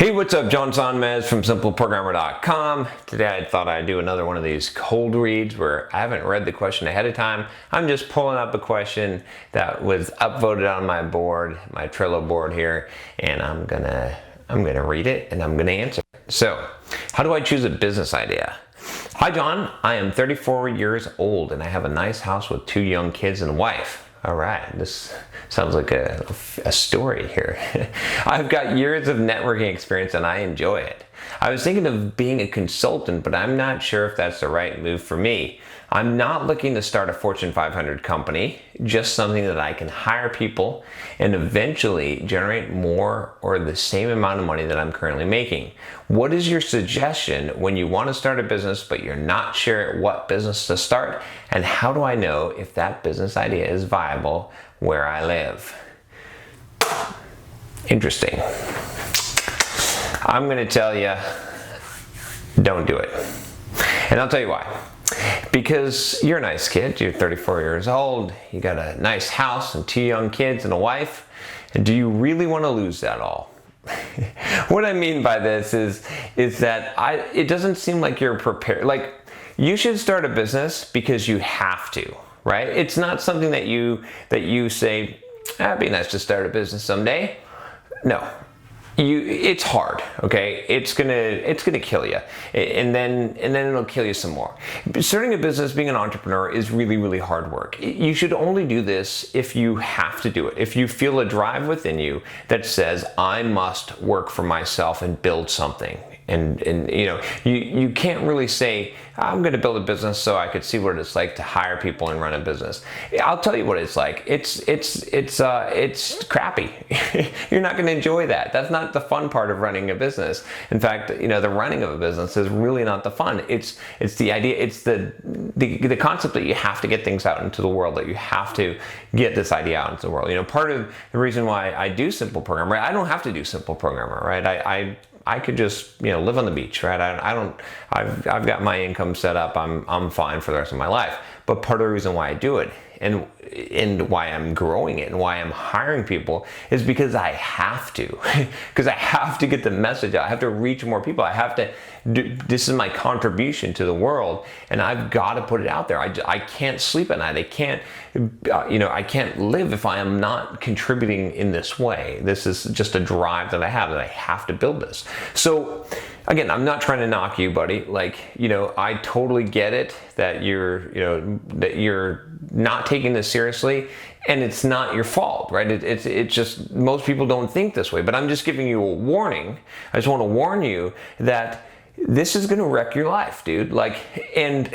Hey, what's up? John Sonmez from simpleprogrammer.com. Today I thought I'd do another one of these cold reads where I haven't read the question ahead of time. I'm just pulling up a question that was upvoted on my board, my Trello board here, and I'm gonna read it and I'm gonna answer it. So, how do I choose a business idea? Hi John, I am 34 years old and I have a nice house with 2 young kids and a wife. All right, this sounds like a story here. I've got years of networking experience and I enjoy it. I was thinking of being a consultant, but I'm not sure if that's the right move for me. I'm not looking to start a Fortune 500 company, just something that I can hire people and eventually generate more or the same amount of money that I'm currently making. What is your suggestion when you want to start a business but you're not sure what business to start? And how do I know if that business idea is viable where I live? Interesting. I'm going to tell you, don't do it. And I'll tell you why. Because you're a nice kid, you're 34 years old, you got a nice house and 2 young kids and a wife, and do you really want to lose that all? What I mean by this is that it doesn't seem like you're prepared. Like, you should start a business because you have to, right? It's not something that you say, it'd be nice to start a business someday. No. It's hard, okay? It's gonna kill you, and then it'll kill you some more. Starting a business, being an entrepreneur, is really, really hard work. You should only do this if you have to do it. If you feel a drive within you that says, I must work for myself and build something. And you know, you can't really say, I'm going to build a business so I could see what it's like to hire people and run a business. I'll tell you what it's like. It's crappy. You're not going to enjoy that. That's not the fun part of running a business. In fact, you know, the running of a business is really not the fun. It's the idea. It's the concept that you have to get things out into the world. That you have to get this idea out into the world. You know, part of the reason why I do Simple Programmer, I don't have to do Simple Programmer, right? I could just, you know, live on the beach, right? I've got my income set up. I'm fine for the rest of my life. But part of the reason why I do it and why I'm growing it and why I'm hiring people is because I have to. Because I have to get the message out. I have to reach more people. I have to this is my contribution to the world, and I've got to put it out there. I can't sleep at night. I can't, I can't live if I am not contributing in this way. This is just a drive that I have to build this. So again, I'm not trying to knock you, buddy. Like, you know, I totally get it that you're not taking this seriously, and it's not your fault, right? It's just most people don't think this way, but I'm just giving you a warning. I just want to warn you that this is going to wreck your life, dude. Like, and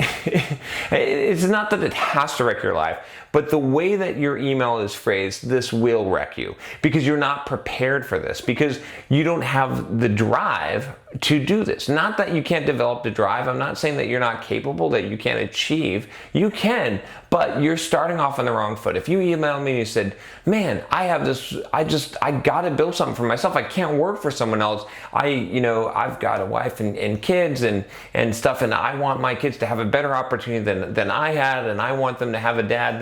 it's not that it has to wreck your life, but the way that your email is phrased, this will wreck you because you're not prepared for this, because you don't have the drive to do this. Not that you can't develop the drive. I'm not saying that you're not capable, that you can't achieve. You can, but you're starting off on the wrong foot. If you emailed me and you said, man, I have this, I got to build something for myself. I can't work for someone else. I've got a wife and kids and stuff, and I want my kids to have a better opportunity than I had, and I want them to have a dad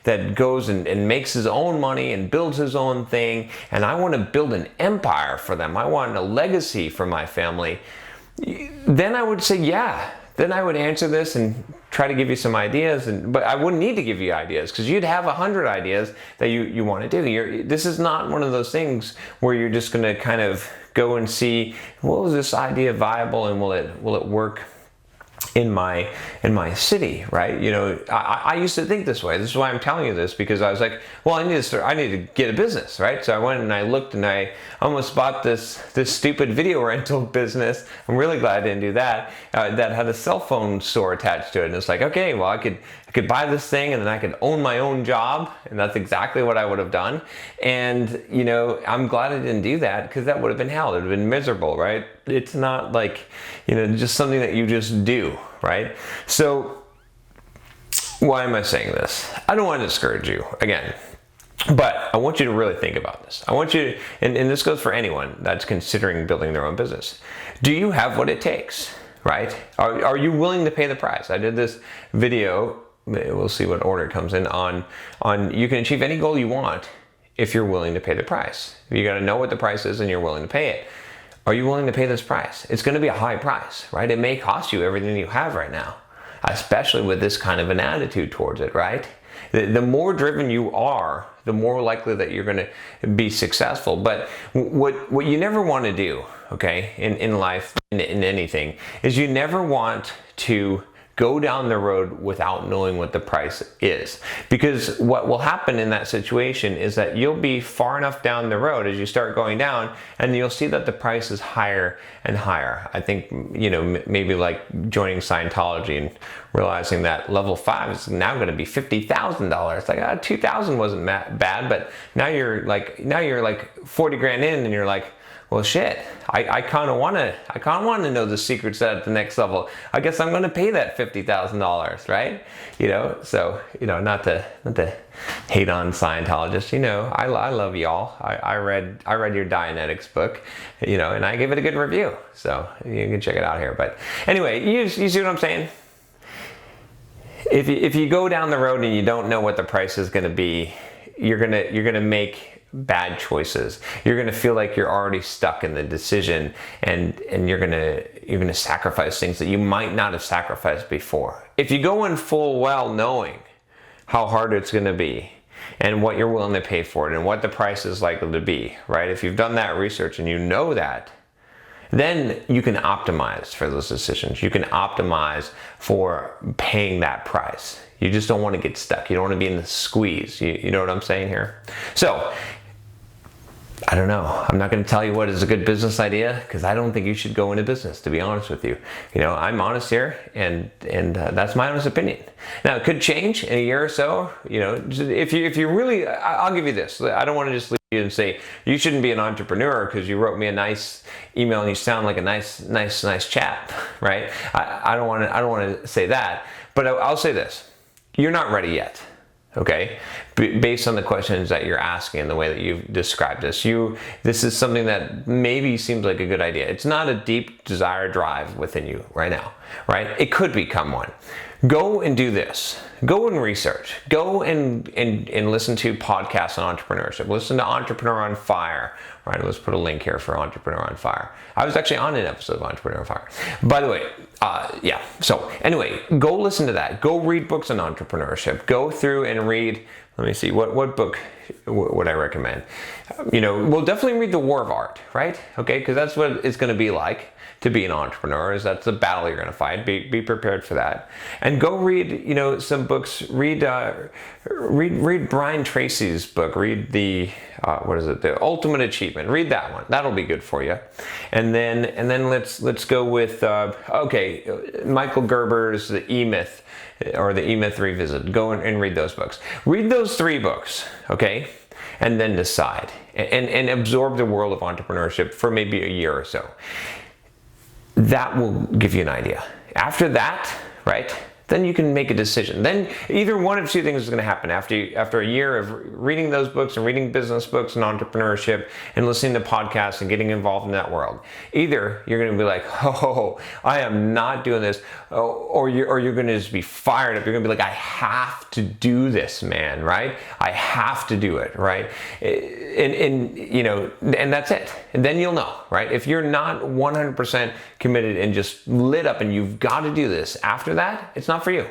that goes and makes his own money and builds his own thing, and I want to build an empire for them. I want a legacy for my family. Then I would say, yeah. Then I would answer this and try to give you some ideas, but I wouldn't need to give you ideas because you'd have 100 ideas that you want to do. This is not one of those things where you're just going to kind of go and see, well, is this idea viable and will it work in my city, right? You know, I used to think this way. This is why I'm telling you this, because I was like, well, I need to get a business, right? So I went and I looked and I almost bought this stupid video rental business. I'm really glad I didn't do that. That had a cell phone store attached to it, and it's like, okay, well, I could buy this thing and then I could own my own job, and that's exactly what I would have done. And you know, I'm glad I didn't do that, because that would have been hell. It would have been miserable, right? It's not like, you know, just something that you just do, right? So why am I saying this? I don't want to discourage you again, but I want you to really think about this. I want you to, and this goes for anyone that's considering building their own business. Do you have what it takes, right? Are you willing to pay the price? I did this video, we'll see what order it comes in, on you can achieve any goal you want if you're willing to pay the price. You got to know what the price is and you're willing to pay it. are you willing to pay this price? It's going to be a high price, right? It may cost you everything you have right now, especially with this kind of an attitude towards it, right? The more driven you are, the more likely that you're going to be successful. But what you never want to do, okay, in life, in anything, is you never want to go down the road without knowing what the price is. Because what will happen in that situation is that you'll be far enough down the road as you start going down, and you'll see that the price is higher and higher. I think, you know, maybe like joining Scientology and realizing that level 5 is now going to be $50,000. Like, 2,000 wasn't bad, but now you're like 40 grand in, and you're like, well, shit, I kind of want to know the secrets at the next level. I guess I'm going to pay that $50,000, right? You know, so, you know, not to hate on Scientologists. You know, I love y'all. I read your Dianetics book, you know, and I gave it a good review. So you can check it out here. But anyway, you see what I'm saying? If you go down the road and you don't know what the price is going to be, you're gonna make bad choices. You're gonna feel like you're already stuck in the decision, and you're gonna sacrifice things that you might not have sacrificed before. If you go in full well knowing how hard it's gonna be and what you're willing to pay for it and what the price is likely to be, right? If you've done that research and you know that, then you can optimize for those decisions. You can optimize for paying that price. You just don't want to get stuck. You don't want to be in the squeeze. You know what I'm saying here? So, I don't know. I'm not going to tell you what is a good business idea, because I don't think you should go into business, to be honest with you. You know, I'm honest here, and that's my honest opinion. Now, it could change in a year or so. You know, if you really, I'll give you this. I don't want to just leave you and say you shouldn't be an entrepreneur because you wrote me a nice email and you sound like a nice chap, right? I don't want to say that, but I'll say this. You're not ready yet, okay? Based on the questions that you're asking and the way that you've described this. This is something that maybe seems like a good idea. It's not a deep desire drive within you right now, right? It could become one. Go and do this. Go and research. Go and listen to podcasts on entrepreneurship. Listen to Entrepreneur on Fire. Right, let's put a link here for Entrepreneur on Fire. I was actually on an episode of Entrepreneur on Fire. By the way, yeah. So anyway, go listen to that. Go read books on entrepreneurship. Go through and read. Let me see, what book would I recommend? You know, we'll definitely read The War of Art, right? Okay, because that's what it's going to be like to be an entrepreneur. Is that's the battle you're going to fight. Be prepared for that. And go read, you know, some books. Read Brian Tracy's book. Read the The Ultimate Achievement. Read that one. That'll be good for you. And then let's go with Michael Gerber's The EMyth, or the EMyth Revisit. Go and read those books. Read those 3 books, okay? And then decide and absorb the world of entrepreneurship for maybe a year or so. That will give you an idea. After that, right, then you can make a decision. Then either one of 2 things is going to happen after a year of reading those books and reading business books and entrepreneurship and listening to podcasts and getting involved in that world. Either you're going to be like, oh, I am not doing this, or you're going to just be fired up. You're going to be like, I have to do this, man, right? I have to do it, right? And you know, and that's it. And then you'll know, right? If you're not 100% committed and just lit up and you've got to do this, after that, it's not for you.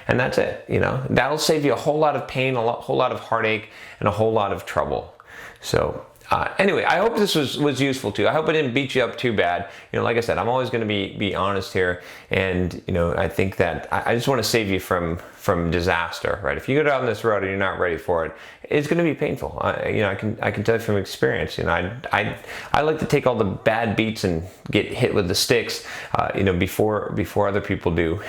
And that's it, you know. That'll save you a whole lot of pain, whole lot of heartache, and a whole lot of trouble. So anyway, I hope this was useful to you. I hope it didn't beat you up too bad. You know, like I said, I'm always going to be honest here, and you know, I think that I just want to save you from disaster, right? If you go down this road and you're not ready for it, it's going to be painful. You know, I can tell you from experience. You know, I like to take all the bad beats and get hit with the sticks, you know, before other people do.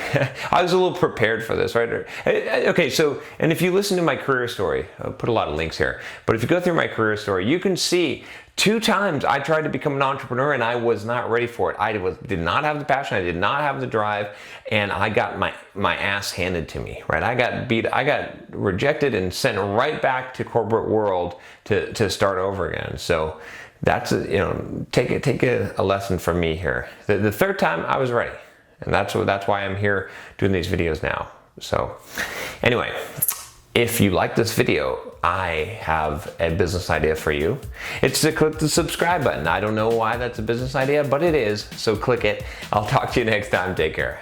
I was a little prepared for this, right? Okay, so, and if you listen to my career story, I'll put a lot of links here, but if you go through my career story, you can see 2 times I tried to become an entrepreneur and I was not ready for it. I did not have the passion, I did not have the drive, and I got my ass handed to me, right? I got rejected and sent right back to corporate world to start over again. So that's you know, take a lesson from me here. The 3rd time I was ready, and that's why I'm here doing these videos now. So anyway, if you like this video, I have a business idea for you. It's to click the subscribe button. I don't know why that's a business idea, but it is, so click it. I'll talk to you next time. Take care.